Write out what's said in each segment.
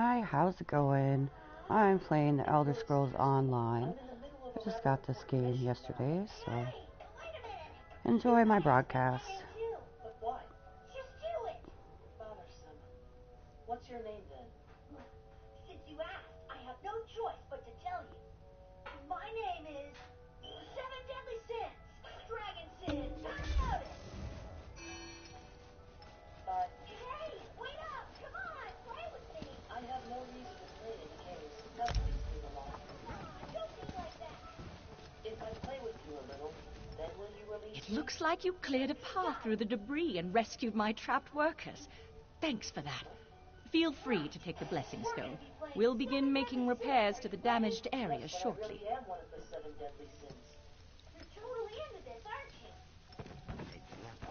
Hi, how's it going? I'm playing the Elder Scrolls Online. I just got this game yesterday, so enjoy my broadcast. But why? Just do it! Bothersome. What's your name then? Since you asked, I have no choice but to tell you. My name is Seven Deadly Sins. Dragon Sins. Talk about it! But... Hey, wait up! Come on, play with me! I have no reason to play in the games. Nothing seems alive. Don't be like that! If I play with you a little, then will you release It looks like you cleared a path through the debris and rescued my trapped workers. Thanks for that. Feel free to take the Blessing Stone. We'll begin making repairs to the damaged area shortly. I am one of the Seven Deadly Sins. You're totally into this, aren't you?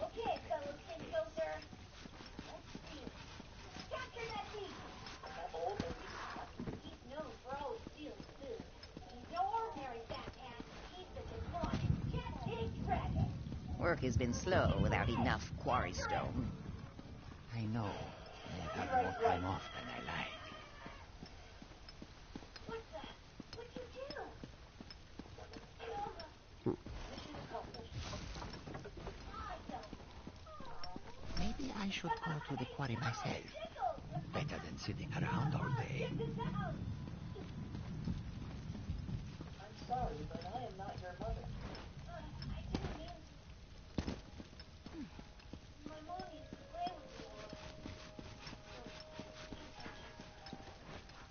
Okay, fellow Sin Gozer. Let's see. Capture that beast! That old and he's known for always stealing food. He's no ordinary fat cat. He's the demonic cat-big dragon. Work has been slow without enough quarry stone. I know. I have more time off than I like. What the? What'd you do? Mission accomplished. Awesome. Maybe I should go to the quarry myself. Better than sitting around all day. I'm sorry, but I am not your mother. I didn't mean to. My mom used to play with me a lot.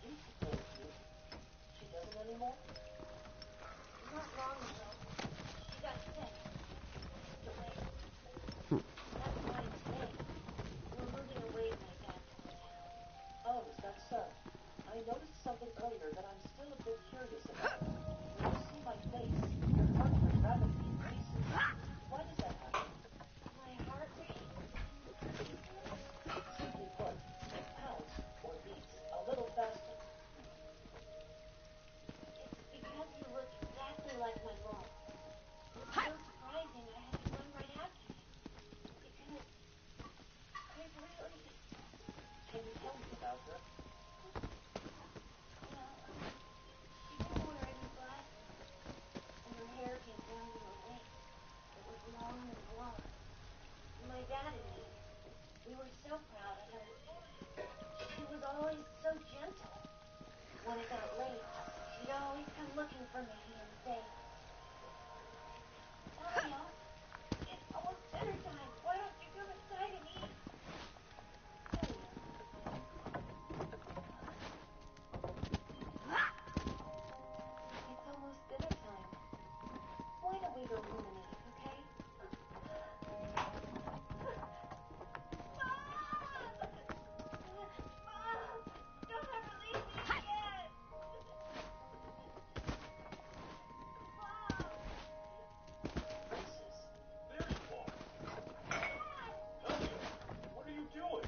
Used to play with you? She doesn't anymore? Not long ago. She got sick. Passed away. That's why today we're moving away from my dad's hometown. Oh, is that so? I noticed something earlier that I'm still a bit curious about. When you see my face, your heart rate rapidly increases. Why does that happen? My heart rate? Simply put, it pounds or beats a little faster. It's because you look exactly like my mom. It's so surprising I had to run right after you. Because I really... Can you tell me about her? Well, she didn't wear any glasses, and her hair came down to her waist. It was long and blonde. My dad and me, we were so proud of her. She was always so gentle. When it got late, she'd always come looking for me and say, Elio, it's almost dinner time. Why don't you come inside and eat? Elio. It's almost dinner time. Why don't we go home and eat, okay? Mom! Don't ever leave me again! Mom! Princess, There you are. Elio, what are you doing?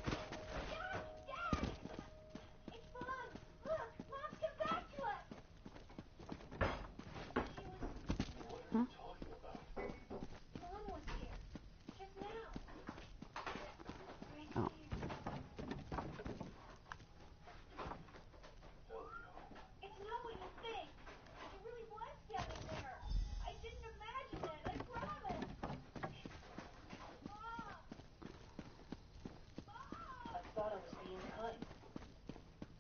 Dad! Dad! It's Mom! Look! Mom's come back to us! She was... What are you talking about? Mom was here. Just now. Right Oh. here. Elio. It's not what you think. She really was standing there. I didn't imagine it. I promise. Mom! Mom! I thought I was being kind.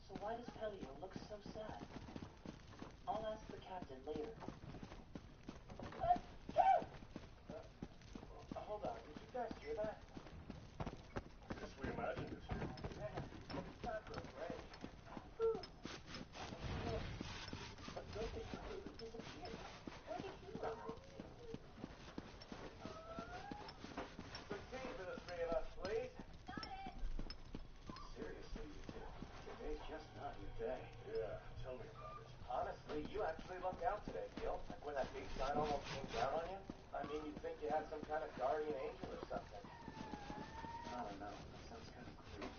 So why does Pelio look so sad? I'll ask the captain later. Hold on. Did you guys hear that? Guess we imagined it too. Man, it's not good, right? But good that completely disappeared. Where did he run off to? Some tea for the three of us, please. Got it! Seriously, you two. Today's just not your day. Yeah, tell me about it. Honestly, you actually lucked out today, Gil. Like when that big sign almost came down on you. I mean, you'd think you had some kind of guardian angel or something. I don't know. That sounds kind of creepy.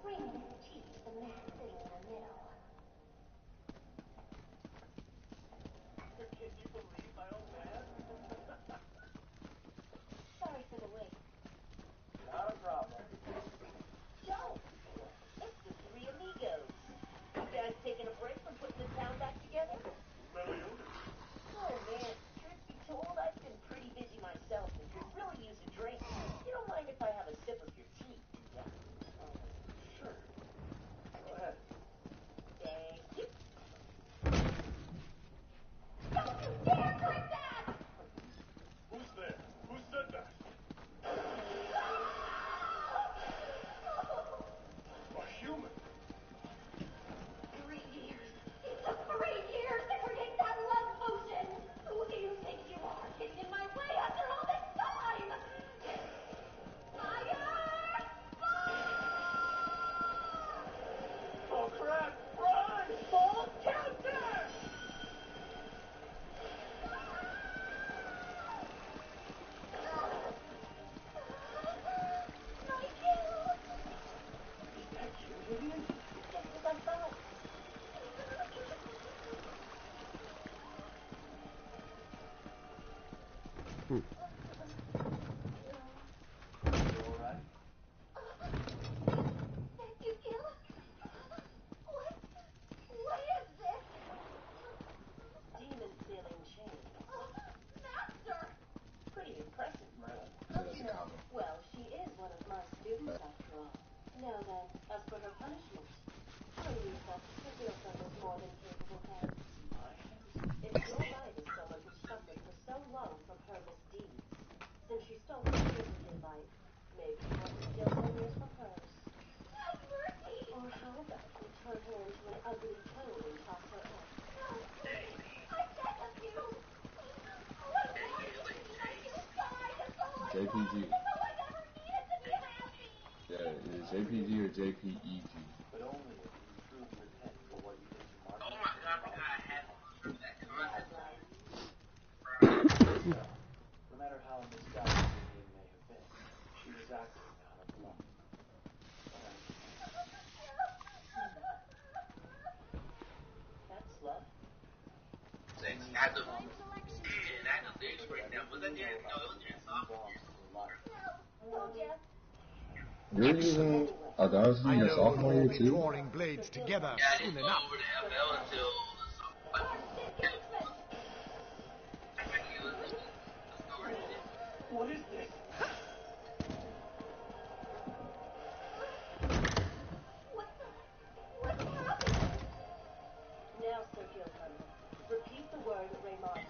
Raymond and Cheese, the man sitting in the middle. Can you believe my old man? You alright? Thank you, Gil. What is this? Demon sealing chain. Master! Pretty impressive, Merlin. Well, she is one of my students after all. Now then, as for her punishment, Teresa, Sir Gilson is more than capable of. If your life is someone who suffered for so long from her misdeeds, since she stole 2 years of your life, maybe you want to steal 10 years from hers. Have mercy! Or how about you turn her into an ugly toad and toss her off? No, please! I beg of you! Oh, I want to be inside! That's all I want! JPG. That's all I've ever needed to be happy! Yeah, is it JPG or JPEG? But only if you truly repent for what you did to Mark. Oh my god, we gotta have that content. No matter how misguided Vivian may have been, she was acting out of love. That's love. Adam. Yeah, Adam did right now. Was that your, no, it was your sophomore year. No, Jeff. You're using Audacity I in your know sophomore you'll year be too? drawing blades together Yeah, I soon didn't go enough. over to FL until What is this? What's happening? Now, Sir Gilson, repeat the word Raymond.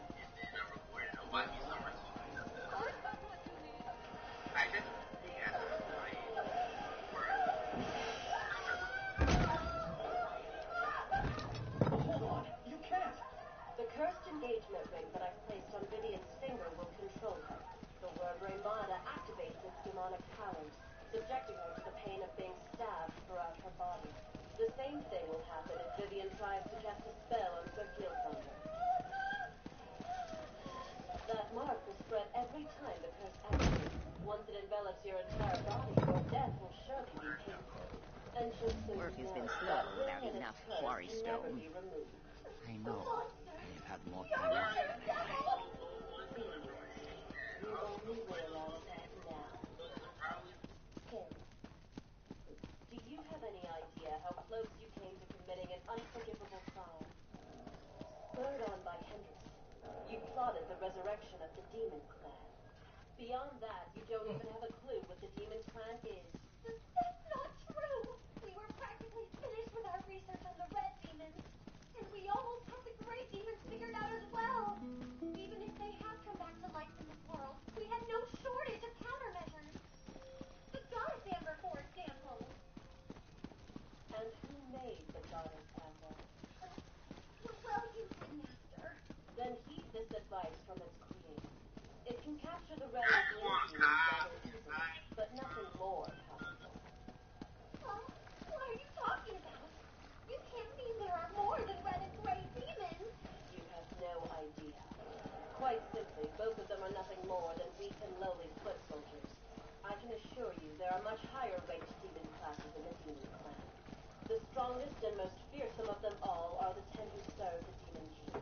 Hold on, you can't. The cursed engagement ring that I've placed on Vivian's finger will control her. The word Raymada activates its demonic powers, subjecting her to the pain of being stabbed throughout her body. The same thing will happen if Vivian tries to cast a spell on Sir Gilthunder. That mark will spread every time the curse activates. Once it envelops your entire body, your death will surely be painful. And just so Work you has know, been slow that ring without and its enough curse quarry can never stone. be removed. I know. I've had more time off than I like. You only realize that now. Kim, do you have any idea how close you came to committing an unforgivable crime? Spurred on by Hendrickson, you plotted the resurrection of the Demon Clan. Beyond that, you don't even have a clue what the Demon Clan is. That's not true! We were practically finished with our research on the red demons. And we almost have the gray demons figured out as well. Even if they have come back to life in this world, we had no shortage of countermeasures. The goddess amber, for example. And who made the goddess Amber? Well, you did, Master. Then heed this advice from its creator. It can capture the red and blue demons rather easily, but nothing more powerful. What are you talking about? You can't mean there are more than red and gray demons. You have no idea. Quite simply, both of them are nothing more than weak and lowly foot soldiers. I can assure you there are much higher ranked demon classes in the Demon Clan. The strongest and most fearsome of them all are the 10 who serve the Demon King.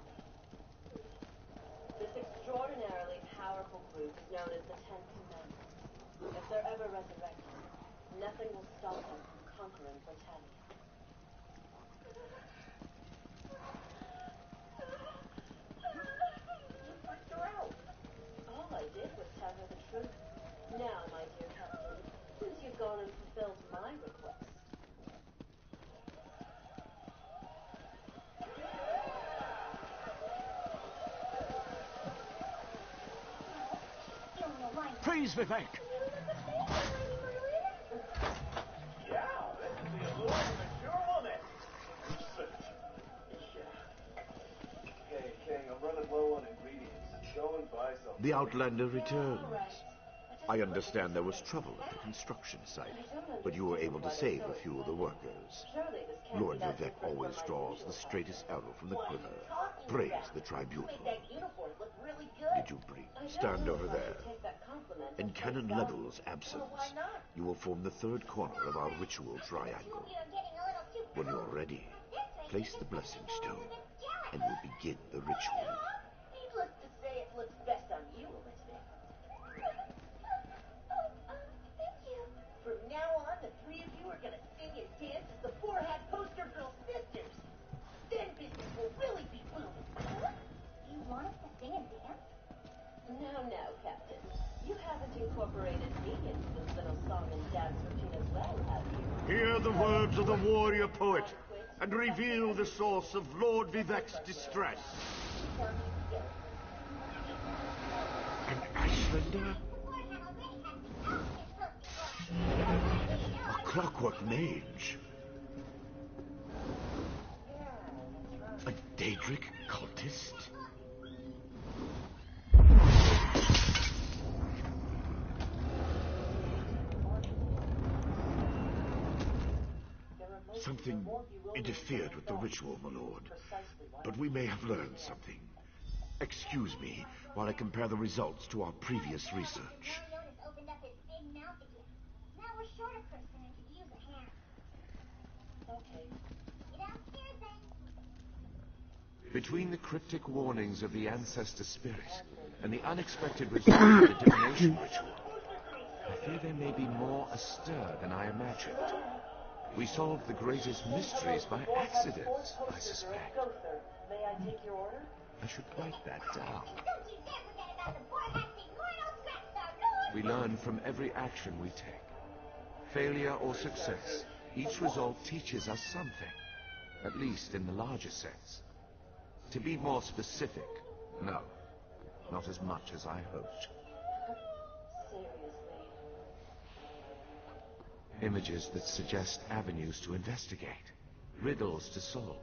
This extraordinarily powerful group is known as the 10 Commandments. If they're ever resurrected, nothing will stop them from conquering Britannia. You freaked her out. All I did was tell her the truth. Now, my dear Captain, since you've gone and fulfilled my request, Praise Vivek! Yeah, this is the allure of a mature woman. Hey, King, I'm running low on ingredients. Go and buy some. The Outlander returns. I understand there was trouble at the construction site, but you were able to save a few of the workers. surely this can't Lord be that Vivek different always from my draws usual the straightest arrow from the quiver. talking Praise about? the tribunal. That uniform looked really good. Did you breathe? I don't Stand know over if I there. should take that compliment In at face Canon value. Level's absence, Well, why not? you will form the third corner of our ritual triangle. When you're ready, place the blessing stone, and we'll begin the ritual. Needless to say, it looks best on you, Elizabeth. No, Captain. You haven't incorporated me into this little song and dance routine as well, have you? Hear the words of the warrior poet, and reveal the source of Lord Vivek's distress. An Ashlander? A clockwork mage? A Daedric cultist? Something interfered with the ritual, my lord. But we may have learned something. Excuse me while I compare the results to our previous research. Opened up his big mouth again. Now we're short a person and could use a hand. Okay. Get downstairs then. Between the cryptic warnings of the ancestor spirit and the unexpected results of the divination ritual, I fear there may be more astir than I imagined. We solved the greatest mysteries by accident, I suspect. May I take your order? I should write that down. Don't you dare forget about the poor lasting royal threats, We learn from every action we take. Failure or success, each result teaches us something, at least in the larger sense. To be more specific, no, not as much as I hoped. Images that suggest avenues to investigate, riddles to solve.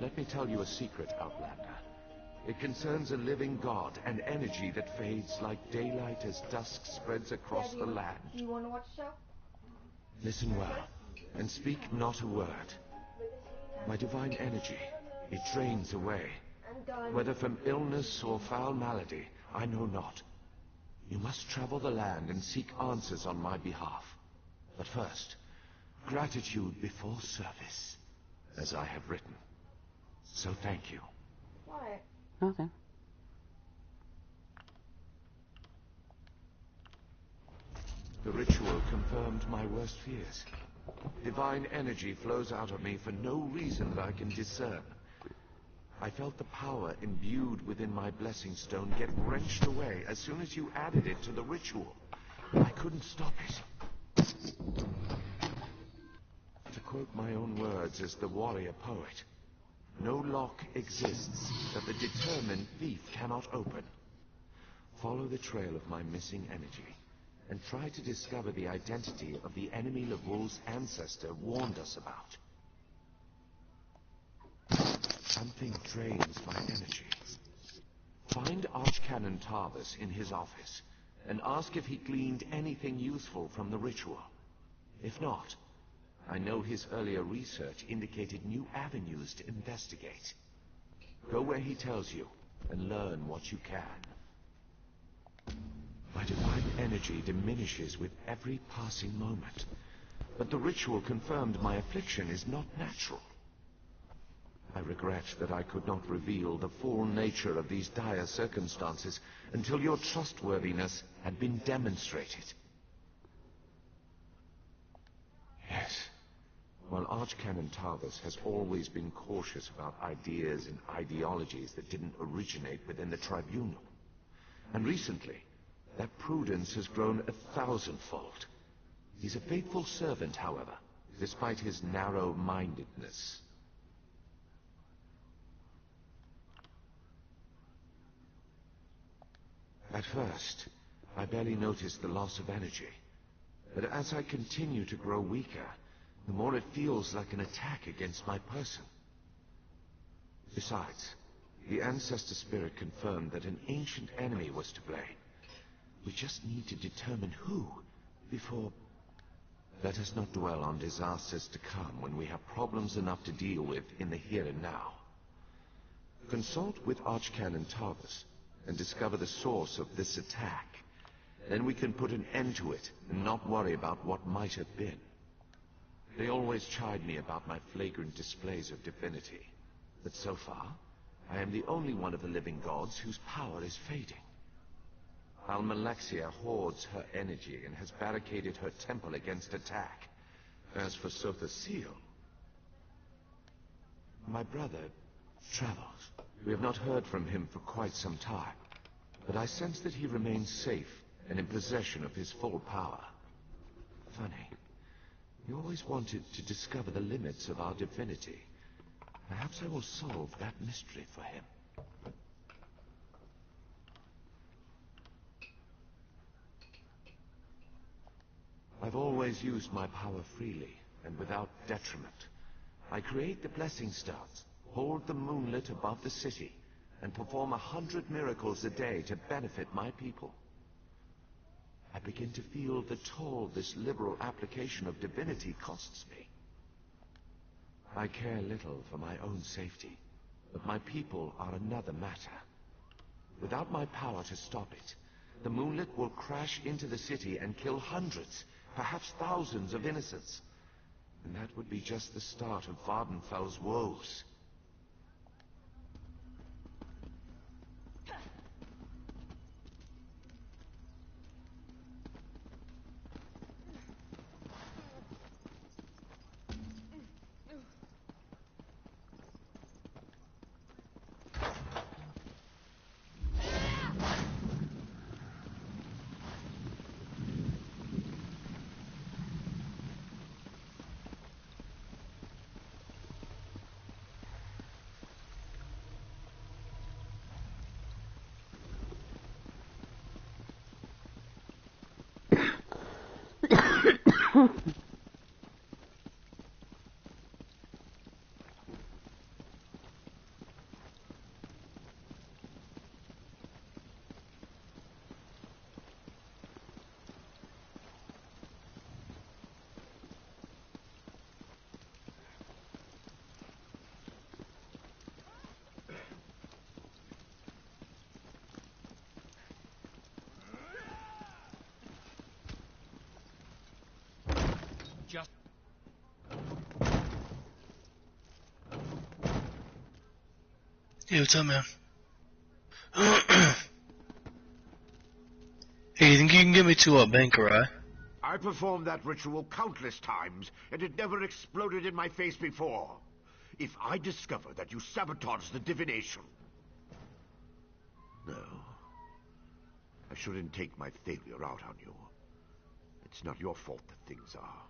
Let me tell you a secret, Outlander. It concerns a living god, an energy that fades like daylight as dusk spreads across the land. Do you want to watch the show? Listen well, and speak not a word. My divine energy, it drains away. Whether from illness or foul malady, I know not. You must travel the land and seek answers on my behalf. But first, gratitude before service, as I have written. So thank you. Why? Nothing. The ritual confirmed my worst fears. Divine energy flows out of me for no reason that I can discern. I felt the power imbued within my blessing stone get wrenched away as soon as you added it to the ritual. I couldn't stop it. To quote my own words as the warrior poet, no lock exists that the determined thief cannot open. Follow the trail of my missing energy, and try to discover the identity of the enemy Levul's ancestor warned us about. Something drains my energy. Find Archcanon Tarvis in his office, and ask if he gleaned anything useful from the ritual. If not, I know his earlier research indicated new avenues to investigate. Go where he tells you, and learn what you can. My divine energy diminishes with every passing moment, but the ritual confirmed my affliction is not natural. I regret that I could not reveal the full nature of these dire circumstances until your trustworthiness had been demonstrated. Yes. While Archcanon Tarvis has always been cautious about ideas and ideologies that didn't originate within the Tribunal, and recently, that prudence has grown 1,000-fold. He's a faithful servant, however, despite his narrow-mindedness. At first, I barely noticed the loss of energy, but as I continue to grow weaker, the more it feels like an attack against my person. Besides, the ancestor spirit confirmed that an ancient enemy was to blame. We just need to determine who before... Let us not dwell on disasters to come when we have problems enough to deal with in the here and now. Consult with Archcanon Tarvis and discover the source of this attack. Then we can put an end to it and not worry about what might have been. They always chide me about my flagrant displays of divinity, but so far, I am the only one of the living gods whose power is fading. Almalexia hoards her energy and has barricaded her temple against attack. As for Sotha Seal, my brother travels. We have not heard from him for quite some time. but I sense that he remains safe and in possession of his full power. Funny. You always wanted to discover the limits of our divinity. Perhaps I will solve that mystery for him. I've always used my power freely and without detriment. I create the blessing stars, hold the moonlit above the city, and perform 100 miracles a day to benefit my people. I begin to feel the toll this liberal application of divinity costs me. I care little for my own safety, but my people are another matter. Without my power to stop it, the moonlit will crash into the city and kill hundreds, perhaps thousands of innocents. And that would be just the start of Vardenfell's woes. Hey, what's up, man? Hey, you think you can get me to a Bankerai? I performed that ritual countless times, and it never exploded in my face before. If I discover that you sabotage the divination... No. I shouldn't take my failure out on you. It's not your fault that things are...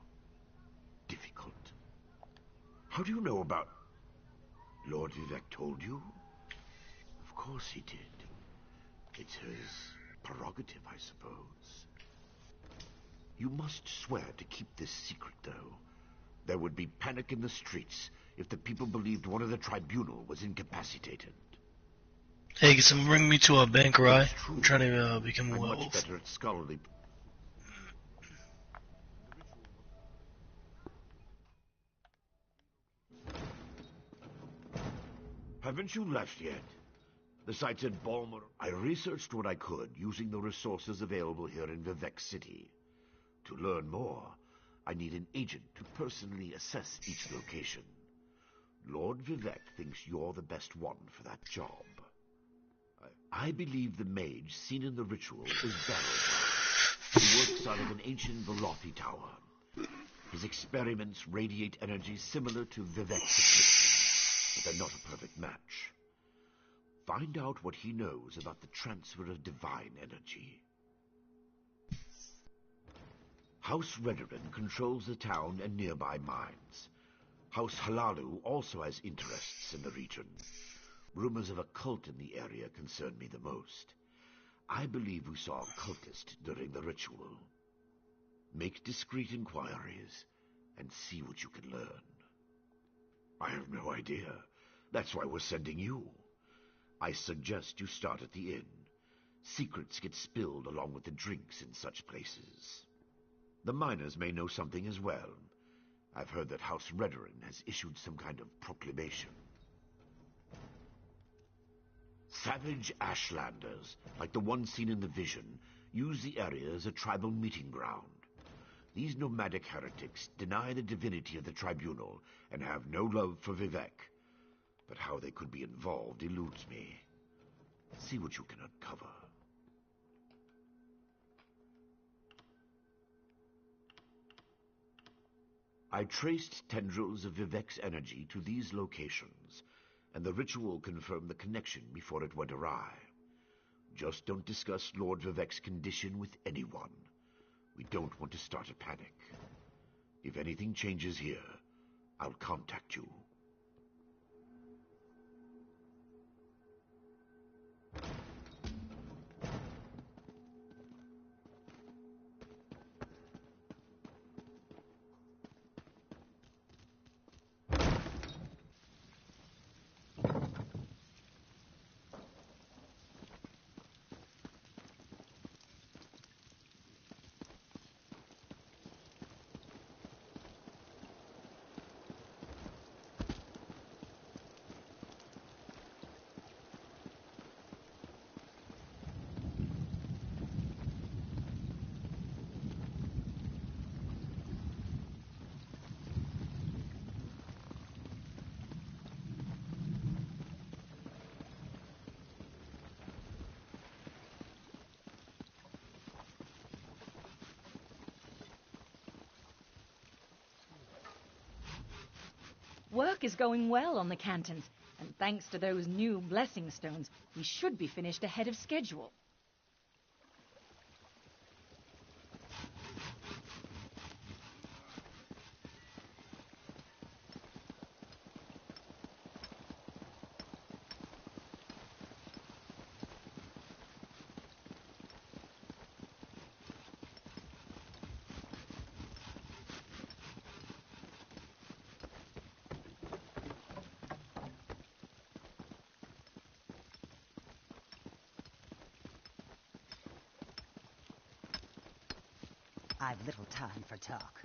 difficult. How do you know about... Lord Vivec told you? Of course he did. It's his prerogative, I suppose. You must swear to keep this secret, though. There would be panic in the streets if the people believed one of the tribunal was incapacitated. Hey, can someone bring me to a Bankerai? I'm trying to become a werewolf. Much better at scholarly... Haven't you left yet? The site's in Balmer. I researched what I could using the resources available here in Vivec City. To learn more, I need an agent to personally assess each location. Lord Vivec thinks you're the best one for that job. I believe the mage seen in the ritual is Barrow. He works out of an ancient Velothi tower. His experiments radiate energy similar to Vivec's affliction, but they're not a perfect match. Find out what he knows about the transfer of divine energy. House Redoran controls the town and nearby mines. House Halalu also has interests in the region. Rumors of a cult in the area concern me the most. I believe we saw a cultist during the ritual. Make discreet inquiries and see what you can learn. I have no idea. That's why we're sending you. I suggest you start at the inn. Secrets get spilled along with the drinks in such places. The miners may know something as well. I've heard that House Redoran has issued some kind of proclamation. Savage Ashlanders, like the one seen in the vision, use the area as a tribal meeting ground. These nomadic heretics deny the divinity of the tribunal and have no love for Vivec. But how they could be involved eludes me. See what you can uncover. I traced tendrils of Vivec's energy to these locations, and the ritual confirmed the connection before it went awry. Just don't discuss Lord Vivek's condition with anyone. We don't want to start a panic. If anything changes here, I'll contact you. Work is going well on the Cantons, and thanks to those new blessing stones, we should be finished ahead of schedule. I've little time for talk.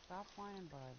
Stop whining, bud.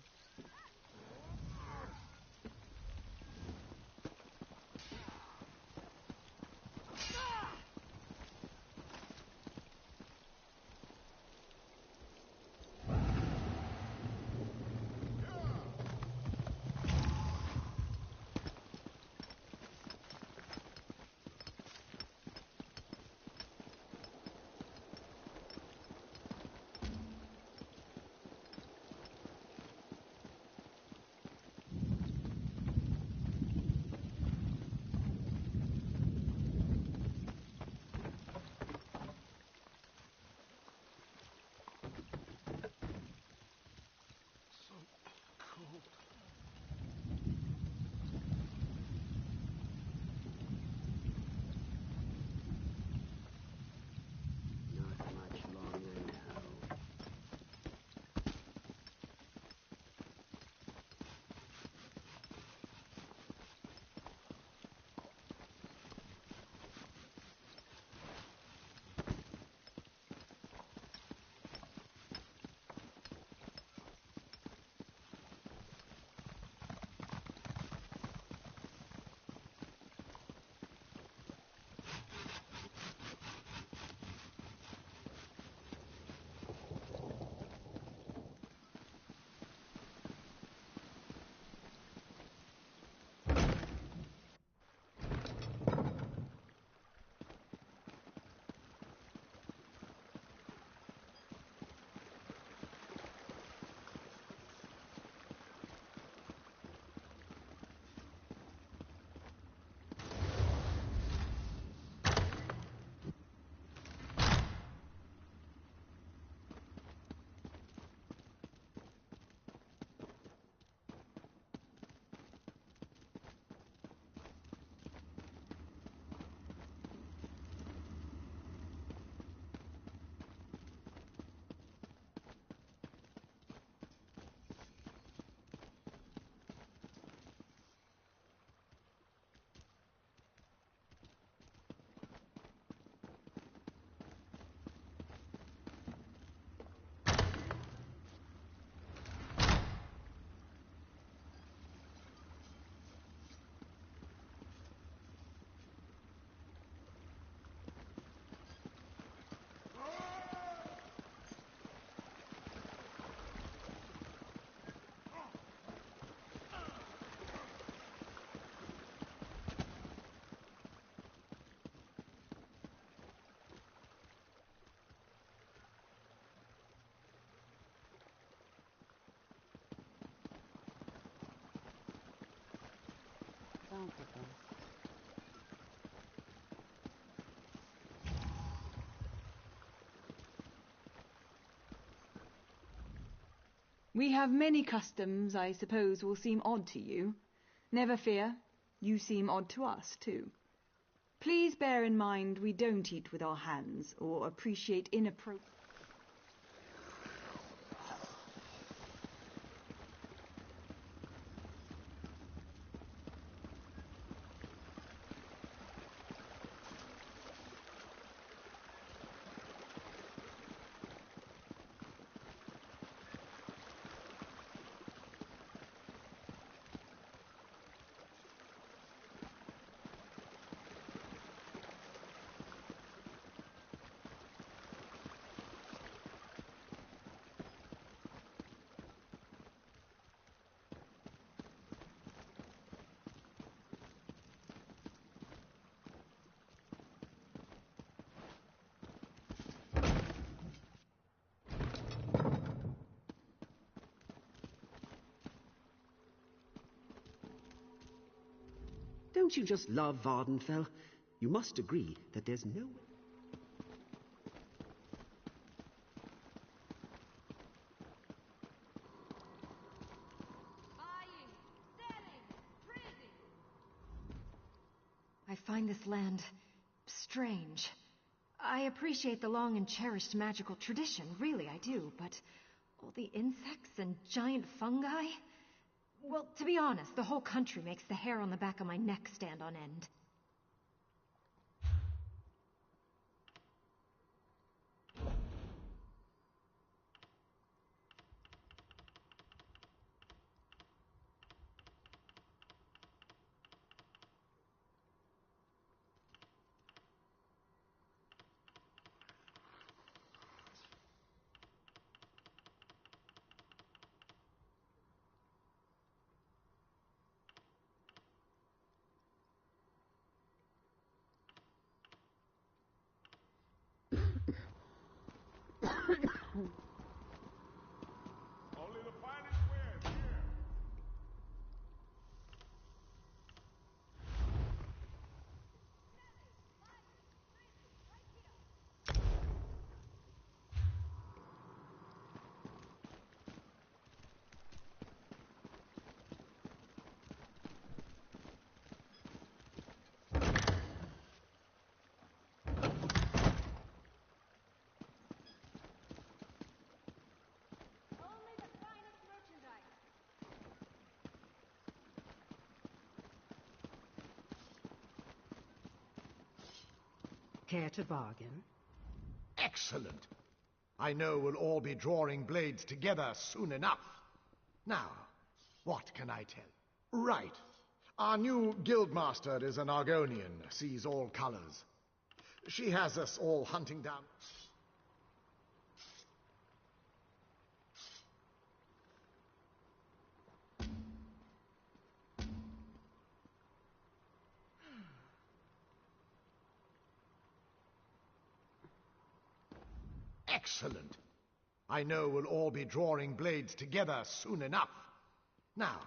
sounds with them. We have many customs I suppose will seem odd to you. Never fear, you seem odd to us too. Please bear in mind we don't eat with our hands or appreciate inappropriate... Don't you just love Vardenfell? You must agree that there's no... I find this land strange. I appreciate the long and cherished magical tradition, really I do, but all the insects and giant fungi? Well, to be honest, the whole country makes the hair on the back of my neck stand on end. Only the finest wears here. Care to bargain? Excellent. I know we'll all be drawing blades together soon enough. Now, what can I tell? Right. Our new guildmaster is an Argonian, sees all colors. She has us all hunting down... Excellent. I know we'll all be drawing blades together soon enough. Now...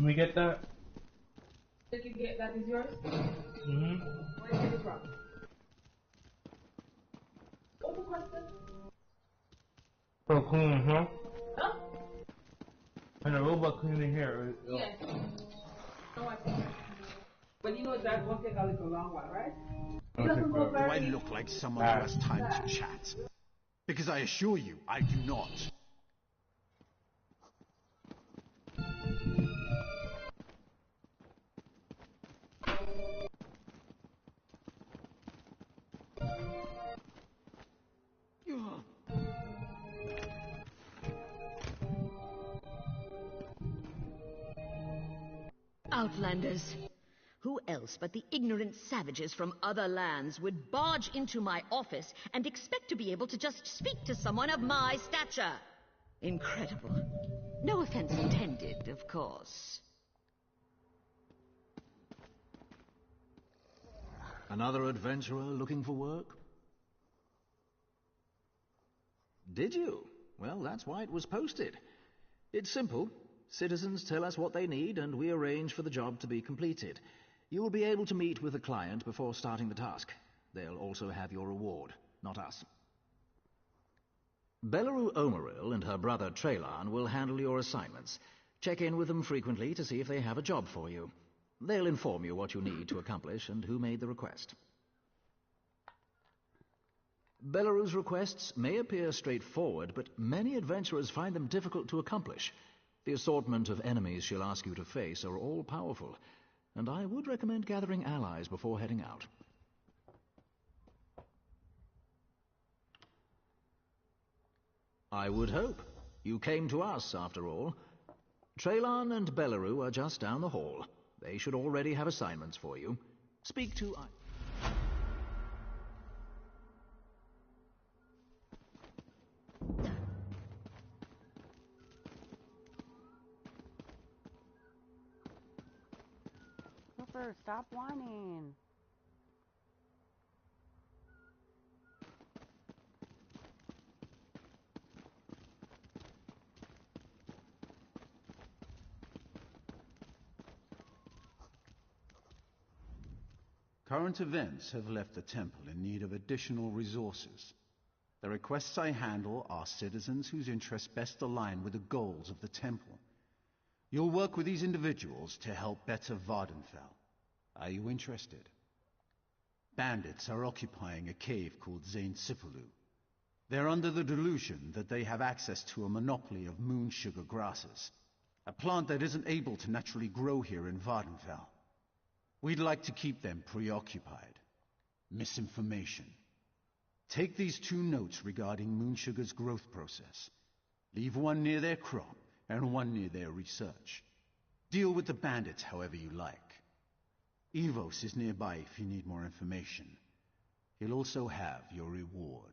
Can we get that? Did you get that is yours? Mm-hmm. Where is it from? What's the question? For cleaning here. Huh? And a robot cleaning here. Yes. No, I think. But you know that won't take a little long while, right? It doesn't go Do I very... look like someone who has time to chat? Because I assure you, I do not. Outlanders. Who else but the ignorant savages from other lands would barge into my office and expect to be able to just speak to someone of my stature? Incredible. No offense intended, of course. Another adventurer looking for work? Did you? Well, that's why it was posted. It's simple. Citizens tell us what they need, and we arrange for the job to be completed. You will be able to meet with the client before starting the task. They'll also have your reward, not us. Belleru Omeril and her brother Traylan will handle your assignments. Check in with them frequently to see if they have a job for you. They'll inform you what you need to accomplish and who made the request. Belleru's requests may appear straightforward, but many adventurers find them difficult to accomplish. The assortment of enemies she'll ask you to face are all powerful, and I would recommend gathering allies before heading out. I would hope. You came to us, after all. Traylan and Belleru are just down the hall. They should already have assignments for you. Speak to... Super, stop whining. Current events have left the temple in need of additional resources. The requests I handle are citizens whose interests best align with the goals of the temple. You'll work with these individuals to help better Vardenfell. Are you interested? Bandits are occupying a cave called Zain Sipulu. They're under the delusion that they have access to a monopoly of moon sugar grasses, a plant that isn't able to naturally grow here in Vardenfell. We'd like to keep them preoccupied. Misinformation. Take these 2 notes regarding moon sugar's growth process. Leave one near their crop and one near their research. Deal with the bandits however you like. Evos is nearby if you need more information. He'll also have your reward.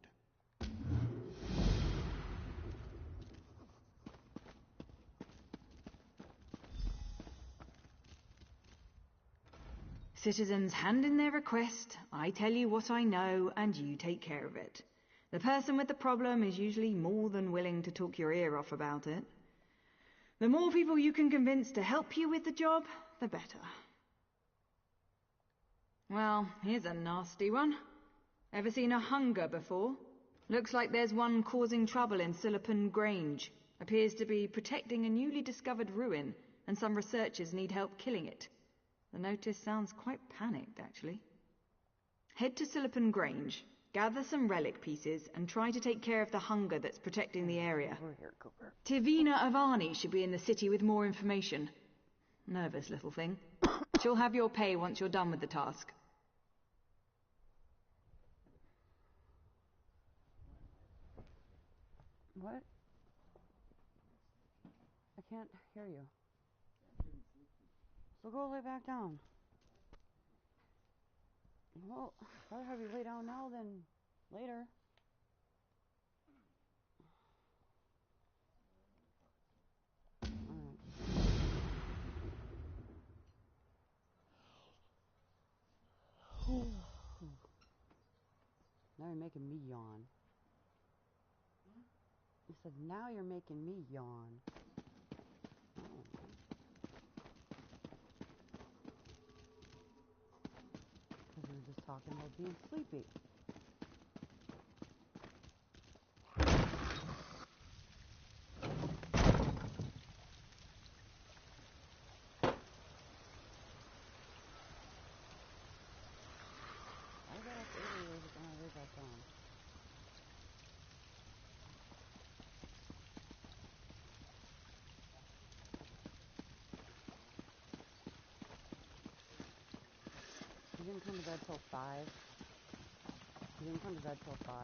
Citizens hand in their request, I tell you what I know, and you take care of it. The person with the problem is usually more than willing to talk your ear off about it. The more people you can convince to help you with the job, the better. Well, here's a nasty one. Ever seen a hunger before? Looks like there's one causing trouble in Sillipan Grange. Appears to be protecting a newly discovered ruin, and some researchers need help killing it. The notice sounds quite panicked, actually. Head to Sillipan Grange, gather some relic pieces, and try to take care of the hunger that's protecting the area. Tivina Avani should be in the city with more information. Nervous little thing. She'll have your pay once you're done with the task. What? I can't hear you. So go lay back down. Well, I'd rather have you lay down now than later. Alright. Now you're making me yawn. I said, now you're making me yawn. talking about being sleepy. I got up early when I got gone. You didn't come to bed till 5. You didn't come to bed till 5.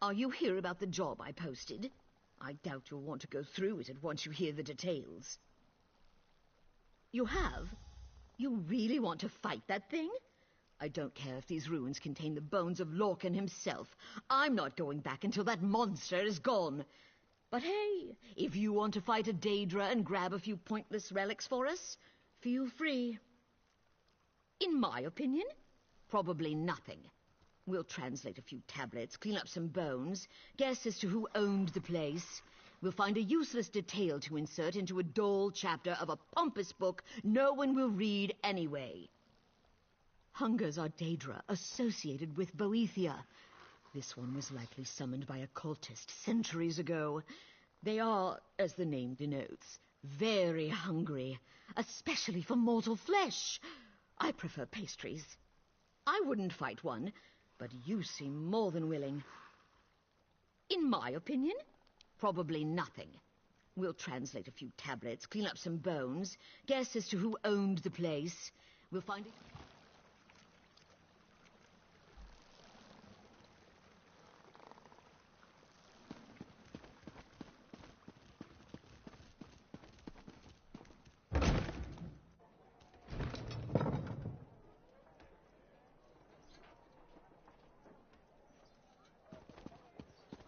Are you here about the job I posted? I doubt you'll want to go through with it once you hear the details. You have? You really want to fight that thing? I don't care if these ruins contain the bones of Lorcan himself. I'm not going back until that monster is gone. But hey, if you want to fight a Daedra and grab a few pointless relics for us, feel free. In my opinion, probably nothing. We'll translate a few tablets, clean up some bones, guess as to who owned the place. We'll find a useless detail to insert into a dull chapter of a pompous book no one will read anyway. Hungers are Daedra associated with Boethia. This one was likely summoned by a cultist centuries ago. They are, as the name denotes, very hungry, especially for mortal flesh. I prefer pastries. I wouldn't fight one, but you seem more than willing. In my opinion, probably nothing. We'll translate a few tablets, clean up some bones, guess as to who owned the place. We'll find it.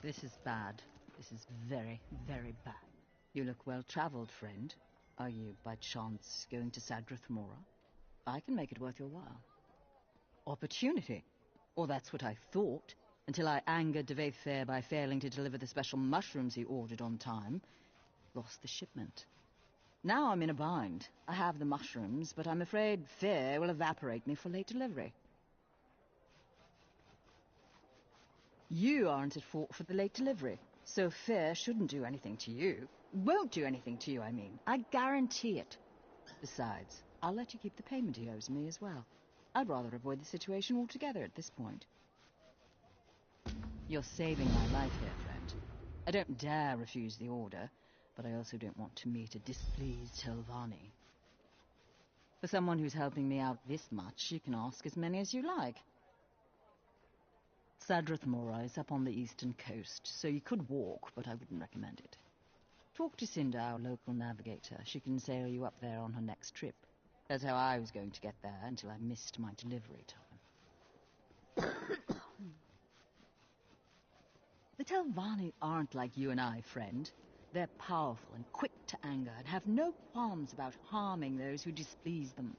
This is bad. This is very, very bad. You look well-traveled, friend. Are you, by chance, going to Sadrith Mora? I can make it worth your while. Opportunity? Or that's what I thought, until I angered Devaith Fair by failing to deliver the special mushrooms he ordered on time. Lost the shipment. Now I'm in a bind. I have the mushrooms, but I'm afraid Fair will evaporate me for late delivery. You aren't at fault for the late delivery, so Fair shouldn't do anything to you. Won't do anything to you, I mean. I guarantee it. Besides, I'll let you keep the payment he owes me as well. I'd rather avoid the situation altogether at this point. You're saving my life here, friend. I don't dare refuse the order, but I also don't want to meet a displeased Telvanni. For someone who's helping me out this much, you can ask as many as you like. Sadrith Mora is up on the eastern coast, so you could walk, but I wouldn't recommend it. Talk to Cinda, our local navigator. She can sail you up there on her next trip. That's how I was going to get there until I missed my delivery time. The Telvanni aren't like you and I, friend. They're powerful and quick to anger and have no qualms about harming those who displease them.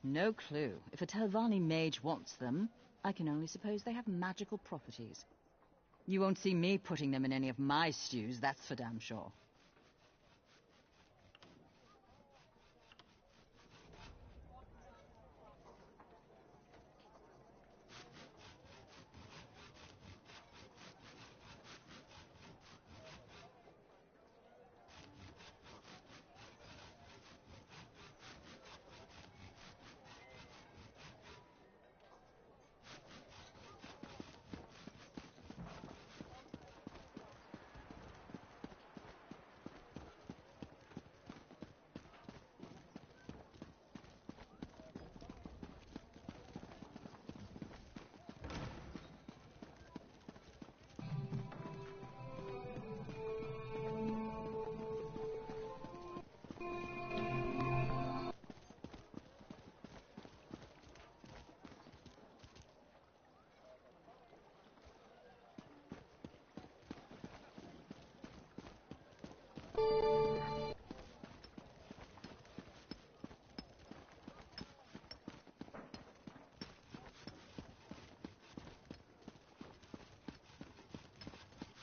No clue. If a Telvanni mage wants them, I can only suppose they have magical properties. You won't see me putting them in any of my stews, that's for damn sure.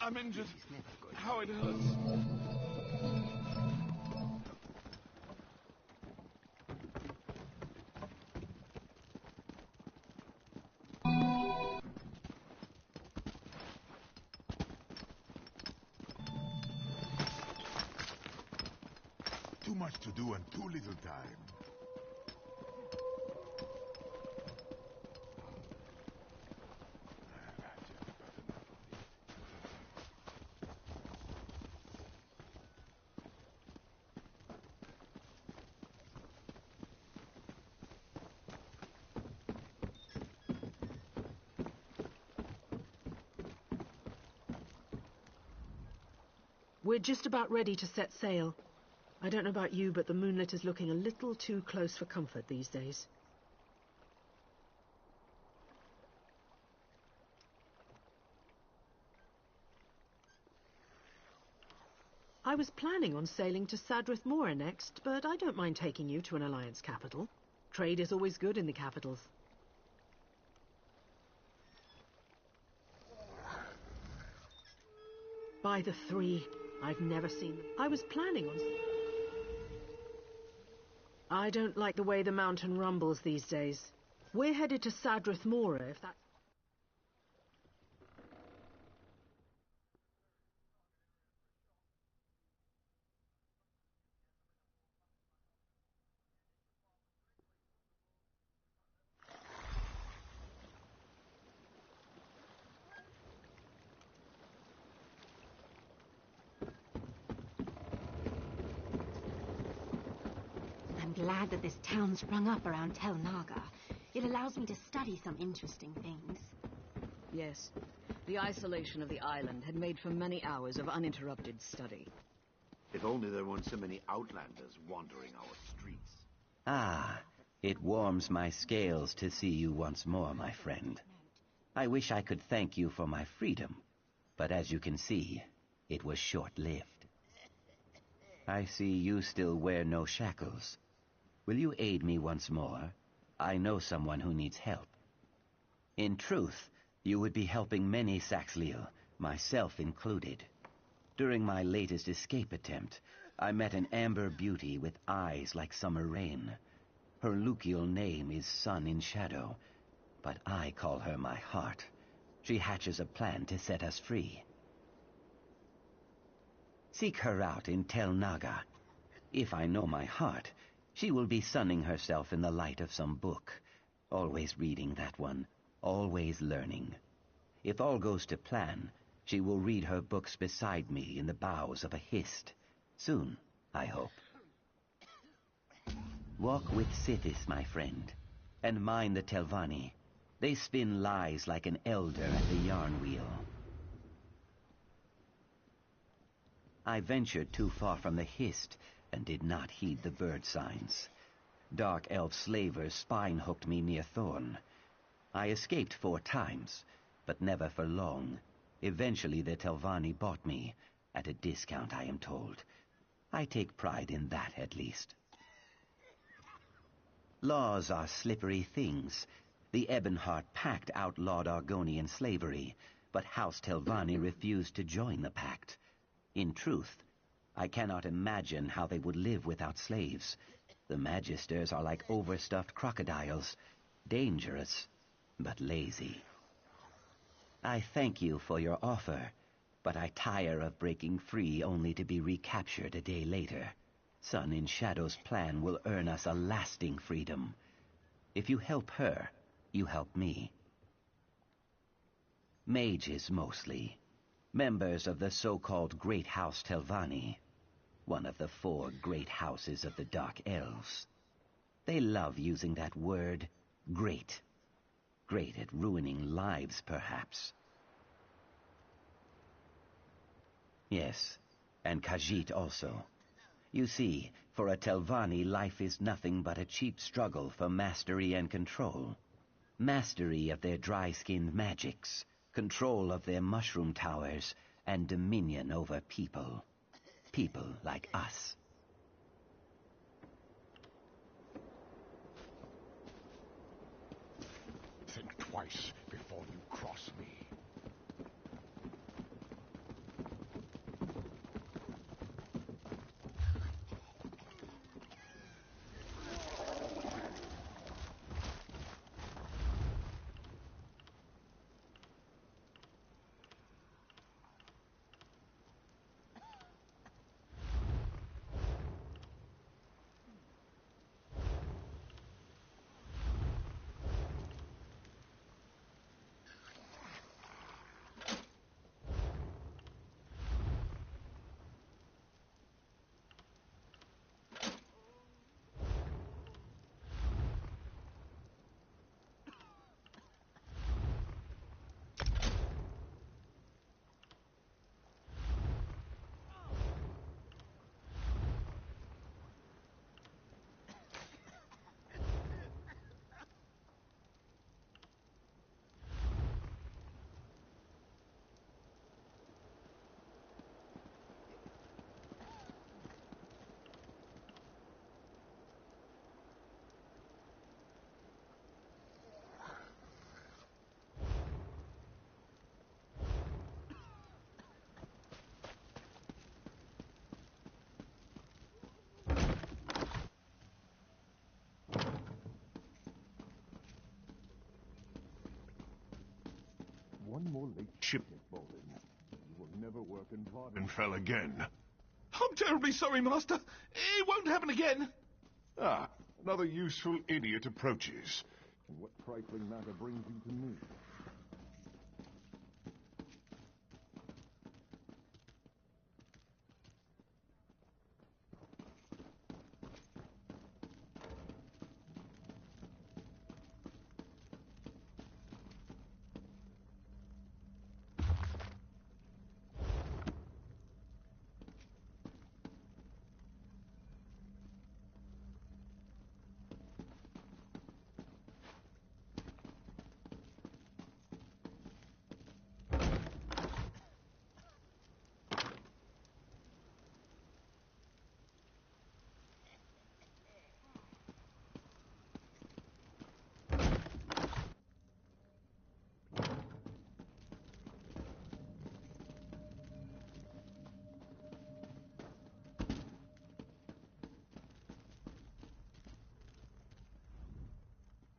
I'm injured. How it hurts. Too much to do and too little time. We're just about ready to set sail. I don't know about you, but the moonlit is looking a little too close for comfort these days. I was planning on sailing to Sadrith Mora next, but I don't mind taking you to an Alliance capital. Trade is always good in the capitals. By the three, I've never seen them. I was planning on... I don't like the way the mountain rumbles these days. We're headed to Sadrith Mora, if that's... I'm glad that this town sprung up around Tel Naga. It allows me to study some interesting things. Yes. The isolation of the island had made for many hours of uninterrupted study. If only there weren't so many outlanders wandering our streets. Ah, it warms my scales to see you once more, my friend. I wish I could thank you for my freedom, but as you can see, it was short-lived. I see you still wear no shackles. Will you aid me once more? I know someone who needs help. In truth, you would be helping many Saxhleel, myself included. During my latest escape attempt, I met an amber beauty with eyes like summer rain. Her Lukial name is Sun in Shadow, but I call her my heart. She hatches a plan to set us free. Seek her out in Tel Naga. If I know my heart, she will be sunning herself in the light of some book. Always reading that one, always learning. If all goes to plan, she will read her books beside me in the boughs of a hist. Soon, I hope. Walk with Sithis, my friend, and mind the Telvanni. They spin lies like an elder at the yarn wheel. I ventured too far from the hist and did not heed the bird signs. Dark elf slavers spine-hooked me near Thorn. I escaped 4 times, but never for long. Eventually the Telvanni bought me, at a discount, I am told. I take pride in that, at least. Laws are slippery things. The Ebonheart Pact outlawed Argonian slavery, but House Telvanni refused to join the pact. In truth, I cannot imagine how they would live without slaves. The Magisters are like overstuffed crocodiles, dangerous, but lazy. I thank you for your offer, but I tire of breaking free only to be recaptured a day later. Sun in Shadow's plan will earn us a lasting freedom. If you help her, you help me. Mages mostly. Members of the so-called Great House Telvanni, one of the 4 great houses of the Dark Elves. They love using that word, great. Great at ruining lives, perhaps. Yes, and Khajiit also. You see, for a Telvanni, life is nothing but a cheap struggle for mastery and control. Mastery of their dry-skinned magics, control of their mushroom towers, and dominion over people. people like us. Think twice before you cross me. One more late shipment, Bolden. You will never work in Vardenfell again. I'm terribly sorry, Master. It won't happen again. Ah, another useful idiot approaches. And what trifling matter brings you to me?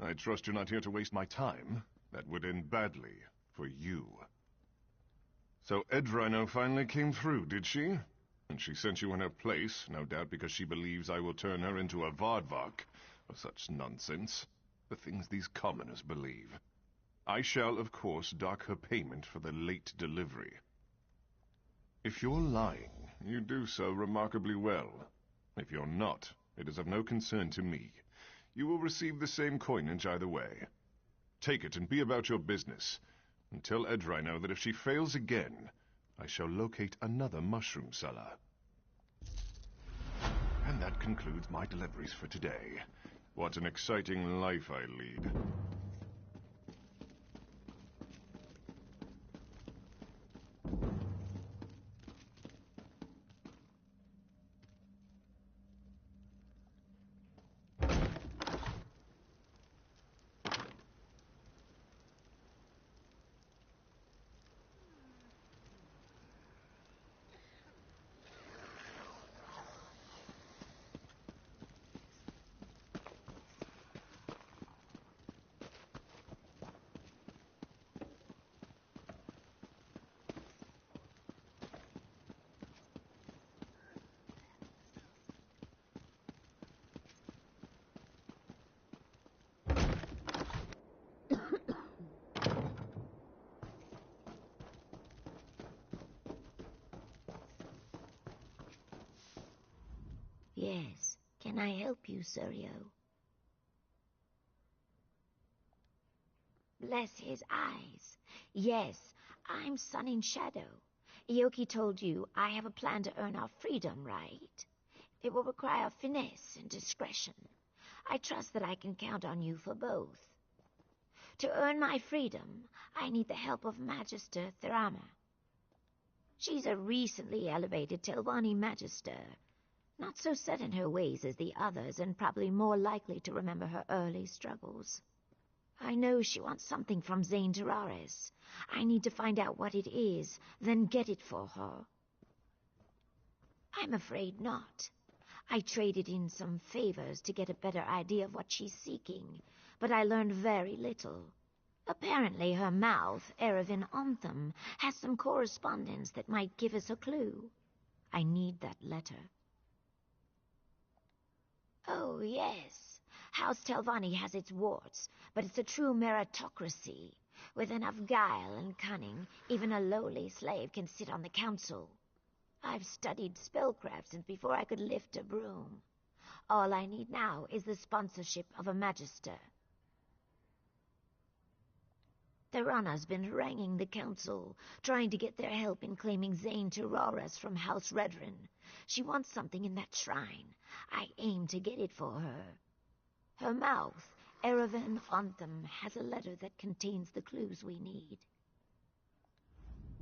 I trust you're not here to waste my time. That would end badly for you. So Edrino finally came through, did she? And she sent you in her place, no doubt because she believes I will turn her into a Vardvak, or such nonsense. The things these commoners believe. I shall, of course, dock her payment for the late delivery. If you're lying, you do so remarkably well. If you're not, it is of no concern to me. You will receive the same coinage either way. Take it and be about your business. And tell Edrino that if she fails again, I shall locate another mushroom seller. And that concludes my deliveries for today. What an exciting life I lead. Yes. Can I help you, Suryo? Bless his eyes. Yes, I'm Sun in Shadow. Ioki told you I have a plan to earn our freedom, right? It will require finesse and discretion. I trust that I can count on you for both. To earn my freedom, I need the help of Magister Thurama. She's a recently elevated Telvanni Magister. Not so set in her ways as the others, and probably more likely to remember her early struggles. I know she wants something from Zane Tararis. I need to find out what it is, then get it for her. I'm afraid not. I traded in some favors to get a better idea of what she's seeking, but I learned very little. Apparently her mouth, Erevan Ontham, has some correspondence that might give us a clue. I need that letter. Oh, yes. House Telvanni has its warts, but it's a true meritocracy. With enough guile and cunning, even a lowly slave can sit on the council. I've studied spellcraft since before I could lift a broom. All I need now is the sponsorship of a magister. Theraana's been haranguing the council, trying to get their help in claiming Zane Tararis from House Redrin. She wants something in that shrine. I aim to get it for her. Her mouth, Erevan Ontham, has a letter that contains the clues we need.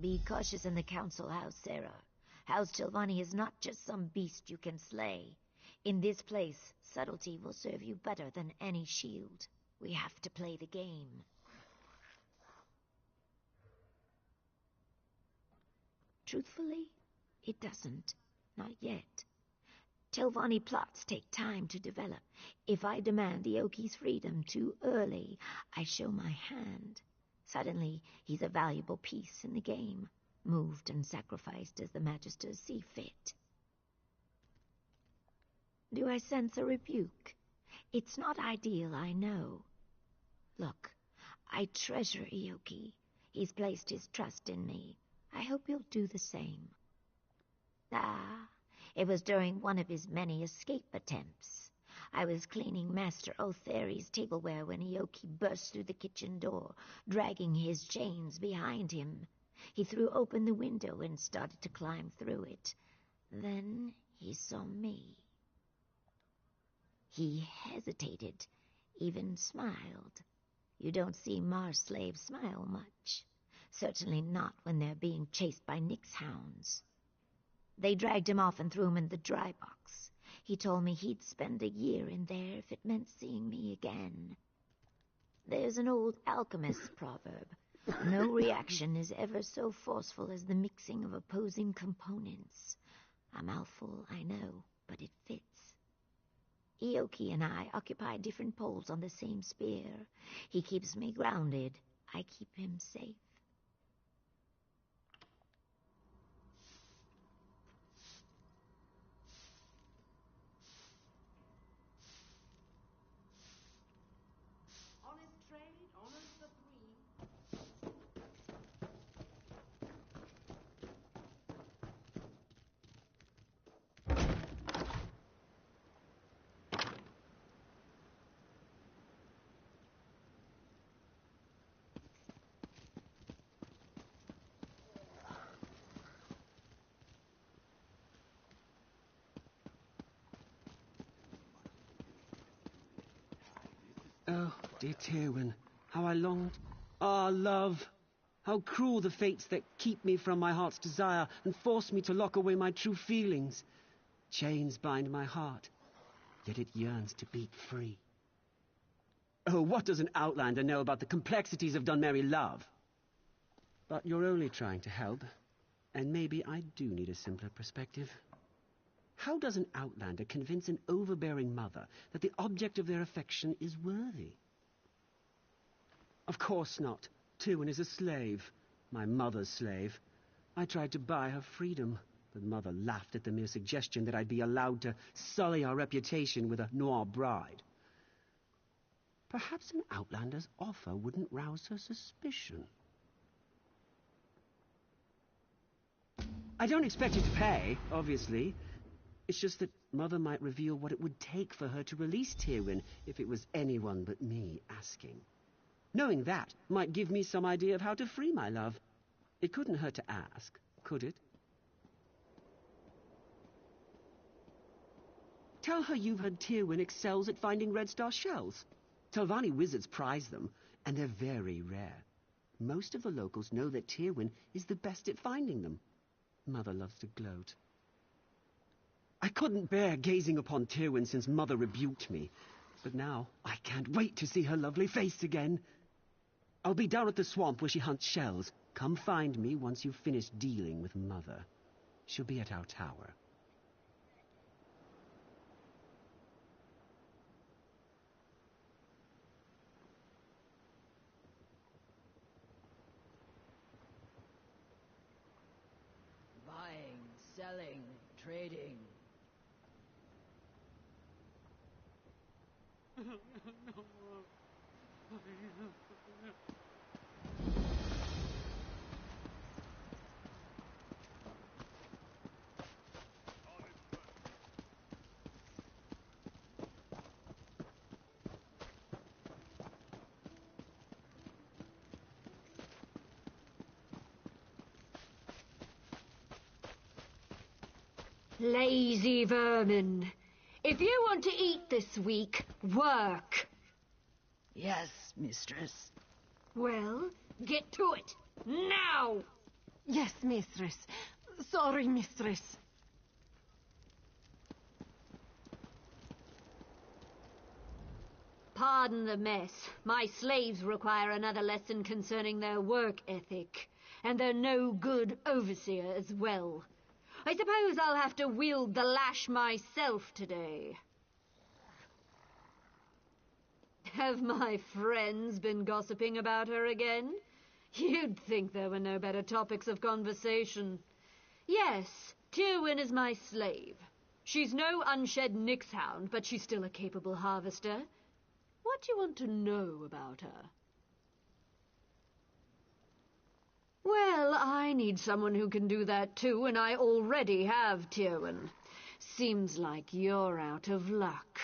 Be cautious in the council house, Sarah. House Telvanni is not just some beast you can slay. In this place, subtlety will serve you better than any shield. We have to play the game. Truthfully, it doesn't. Not yet. Telvanni plots take time to develop. If I demand Eoki's freedom too early, I show my hand. Suddenly, he's a valuable piece in the game, moved and sacrificed as the Magisters see fit. Do I sense a rebuke? It's not ideal, I know. Look, I treasure Eoki. He's placed his trust in me. I hope you'll do the same. It was during one of his many escape attempts. I was cleaning Master Otheri's tableware when Eoki burst through the kitchen door, dragging his chains behind him. He threw open the window and started to climb through it. Then he saw me. He hesitated, even smiled. You don't see Mars slaves smile much. Certainly not when they're being chased by Nyx hounds. They dragged him off and threw him in the dry box. He told me he'd spend a year in there if it meant seeing me again. There's an old alchemist's proverb. No reaction is ever so forceful as the mixing of opposing components. A mouthful, I know, but it fits. Eoki and I occupy different poles on the same spear. He keeps me grounded. I keep him safe. Oh, dear Tywin, how I longed. Ah, love! How cruel the fates that keep me from my heart's desire and force me to lock away my true feelings. Chains bind my heart, yet it yearns to beat free. Oh, what does an outlander know about the complexities of Dunmeri love? But you're only trying to help, and maybe I do need a simpler perspective. How does an outlander convince an overbearing mother that the object of their affection is worthy? Of course not. Tywin is a slave. My mother's slave. I tried to buy her freedom, but Mother laughed at the mere suggestion that I'd be allowed to sully our reputation with a noir bride. Perhaps an outlander's offer wouldn't rouse her suspicion. I don't expect you to pay, obviously. It's just that Mother might reveal what it would take for her to release Tywin if it was anyone but me asking. Knowing that might give me some idea of how to free my love. It couldn't hurt to ask, could it? Tell her you've heard Tywin excels at finding Red Star shells. Telvanni wizards prize them, and they're very rare. Most of the locals know that Tywin is the best at finding them. Mother loves to gloat. I couldn't bear gazing upon Tyrwin since Mother rebuked me. But now, I can't wait to see her lovely face again. I'll be down at the swamp where she hunts shells. Come find me once you've finished dealing with Mother. She'll be at our tower. Buying, selling, trading. Lazy vermin. If you want to eat this week, work. Yes, mistress. Well, get to it. Now! Yes, mistress. Sorry, mistress. Pardon the mess. My slaves require another lesson concerning their work ethic, and their no-good overseer as well. I suppose I'll have to wield the lash myself today. Have my friends been gossiping about her again? You'd think there were no better topics of conversation. Yes, Tyrwin is my slave. She's no unshed Nixhound, but she's still a capable harvester. What do you want to know about her? Well, I need someone who can do that too, and I already have Tyrwin. Seems like you're out of luck.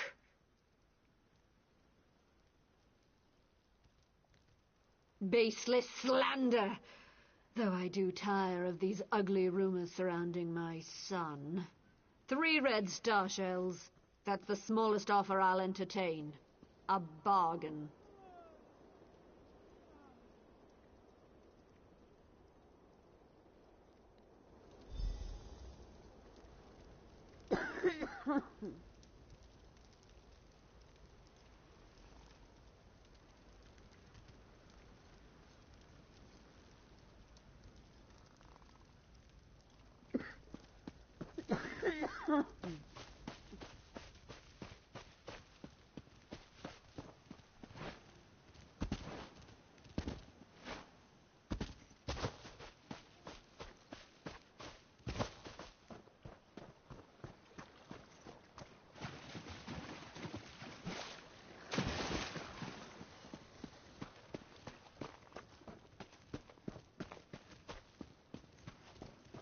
Baseless slander! Though I do tire of these ugly rumors surrounding my son. 3 red star shells. That's the smallest offer I'll entertain. A bargain.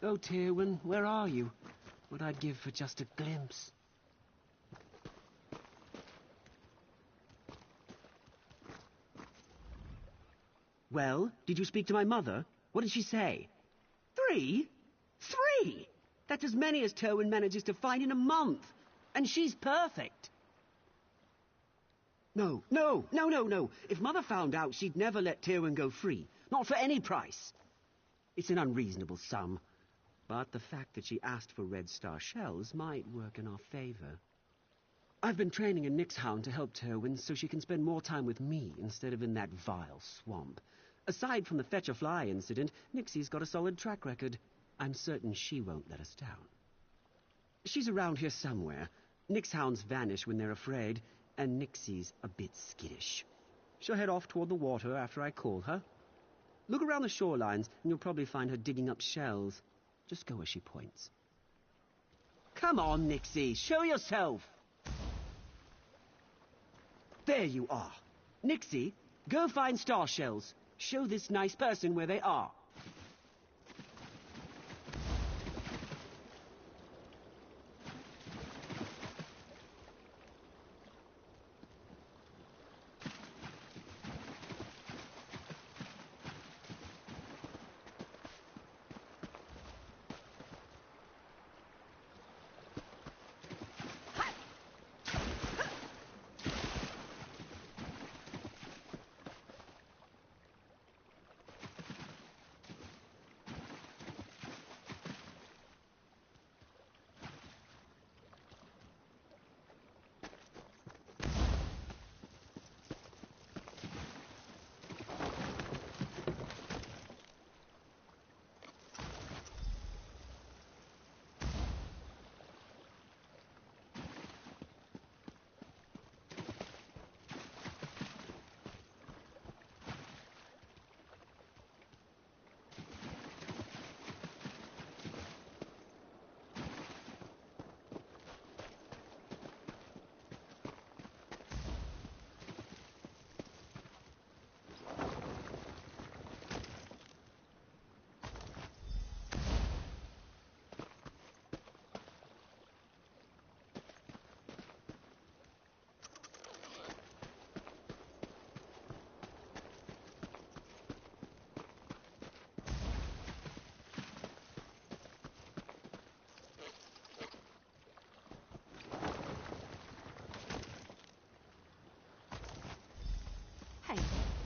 Oh, Tyrwin, where are you? What I'd give for just a glimpse. Well, did you speak to my mother? What did she say? 3? 3? That's as many as Tyrwin manages to find in a month. And she's perfect. No. If Mother found out, she'd never let Tyrwin go free. Not for any price. It's an unreasonable sum. But the fact that she asked for red star shells might work in our favor. I've been training a Nixhound to help Tyrwin so she can spend more time with me instead of in that vile swamp. Aside from the Fetcher Fly incident, Nixie's got a solid track record. I'm certain she won't let us down. She's around here somewhere. Nixhounds vanish when they're afraid, and Nixie's a bit skittish. She'll head off toward the water after I call her. Look around the shorelines, and you'll probably find her digging up shells. Just go where she points. Come on, Nixie, show yourself! There you are. Nixie, go find star shells. Show this nice person where they are.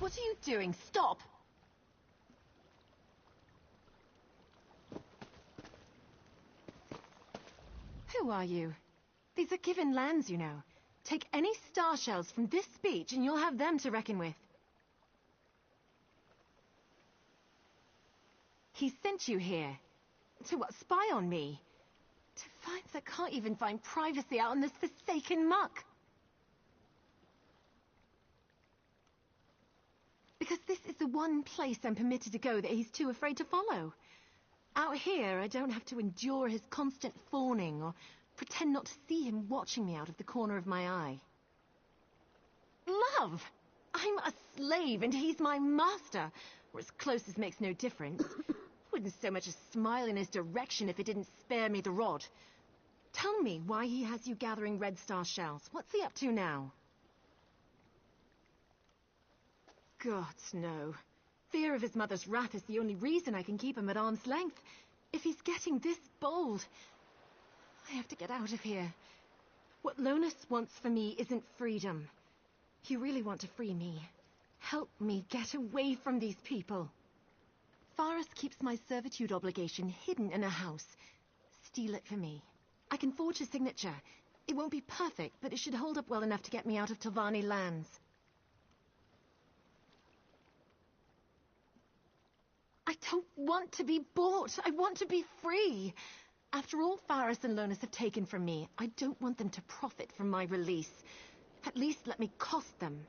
What are you doing? Stop! Who are you? These are given lands, you know. Take any star shells from this beach and you'll have them to reckon with. He sent you here. To what, spy on me? To find that can't even find privacy out in this forsaken muck. Because this is the one place I'm permitted to go that he's too afraid to follow. Out here, I don't have to endure his constant fawning or pretend not to see him watching me out of the corner of my eye. Love! I'm a slave and he's my master, or as close as makes no difference. Wouldn't so much as smile in his direction if it didn't spare me the rod. Tell me why he has you gathering red star shells. What's he up to now? Gods, no. Fear of his mother's wrath is the only reason I can keep him at arm's length. If he's getting this bold, I have to get out of here. What Lonus wants for me isn't freedom. You really want to free me. Help me get away from these people. Faris keeps my servitude obligation hidden in a house. Steal it for me. I can forge a signature. It won't be perfect, but it should hold up well enough to get me out of Telvanni lands. I don't want to be bought. I want to be free. After all Faris and Lonus have taken from me, I don't want them to profit from my release. At least let me cost them.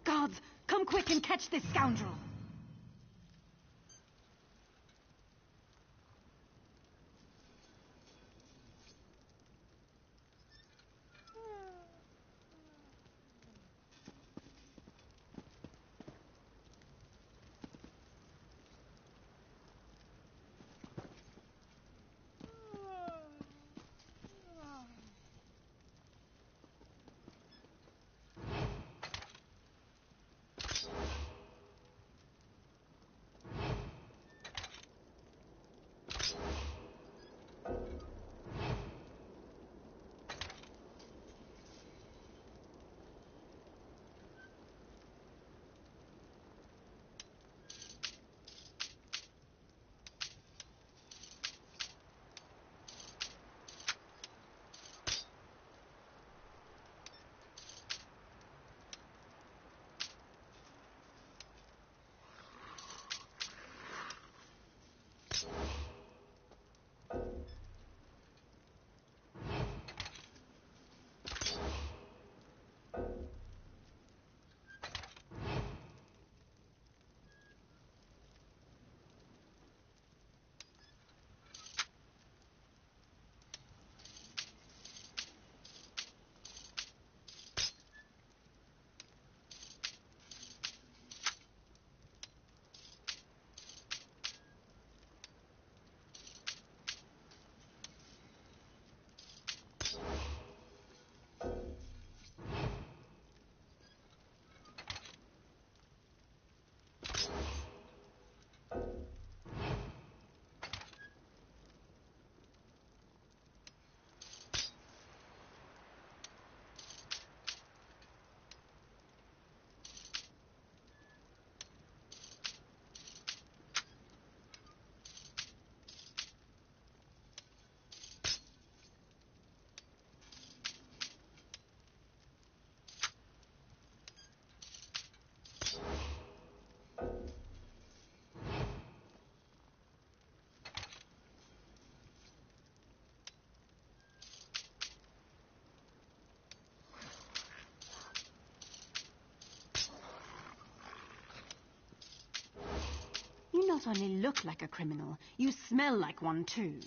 Guards, come quick and catch this scoundrel! not only look like a criminal, you smell like one too.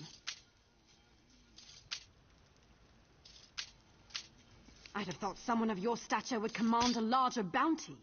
I'd have thought someone of your stature would command a larger bounty.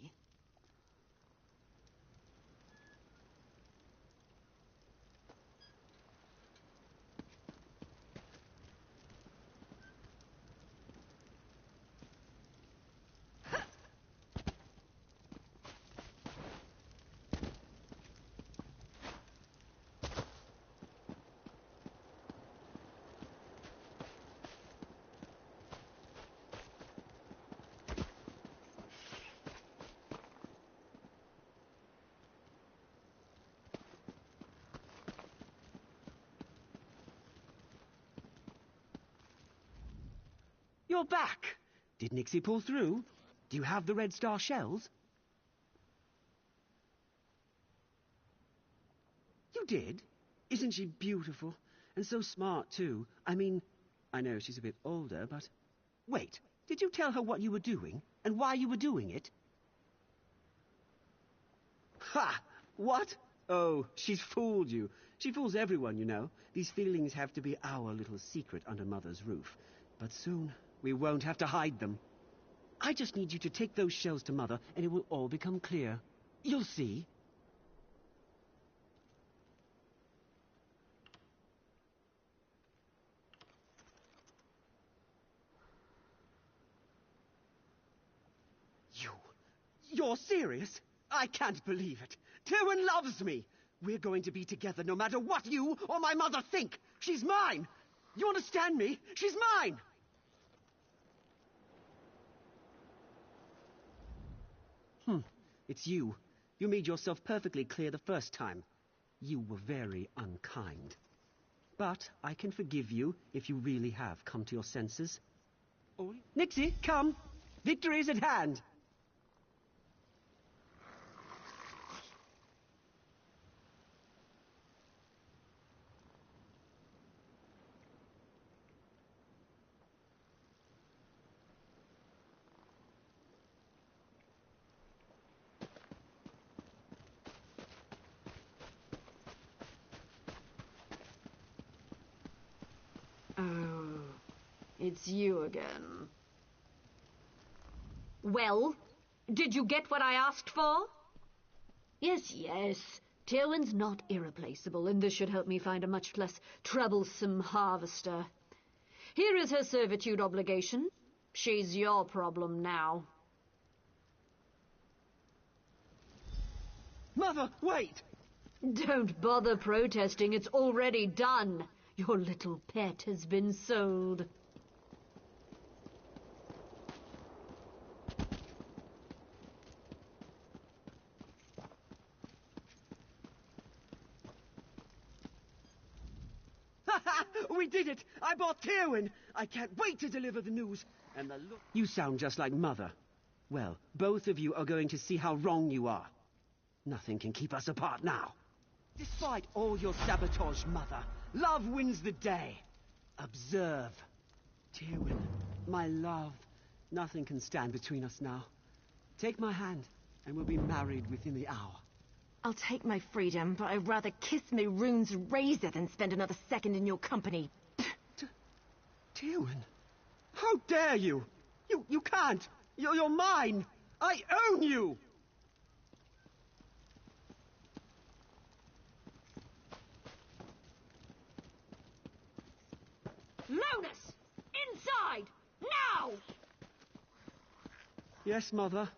You're back! Did Nixie pull through? Do you have the Red Star shells? You did? Isn't she beautiful? And so smart, too. I mean, I know she's a bit older, but... Wait, did you tell her what you were doing? And why you were doing it? Ha! What? Oh, she's fooled you. She fools everyone, you know. These feelings have to be our little secret under Mother's roof. But soon... we won't have to hide them. I just need you to take those shells to Mother, and it will all become clear. You'll see. You're serious? I can't believe it. Tywin loves me. We're going to be together no matter what you or my mother think. She's mine. You understand me? She's mine. It's you. You made yourself perfectly clear the first time. You were very unkind. But I can forgive you if you really have come to your senses. Nixie, come! Victory is at hand! Oh, it's you again. Well, did you get what I asked for? Yes, yes. Tywin's not irreplaceable, and this should help me find a much less troublesome harvester. Here is her servitude obligation. She's your problem now. Mother, wait! Don't bother protesting. It's already done. Your little pet has been sold. We did it! I bought Tywin! I can't wait to deliver the news. And the look... You sound just like Mother. Well, both of you are going to see how wrong you are. Nothing can keep us apart now. Despite all your sabotage, Mother, love wins the day. Observe. Tywin, my love, nothing can stand between us now. Take my hand, and we'll be married within the hour. I'll take my freedom, but I'd rather kiss Mehrunes' razor than spend another second in your company. Tywin, how dare you? You can't. You're mine. I own you. Lonus! Inside! Now! Yes, Mother.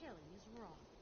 telling is wrong.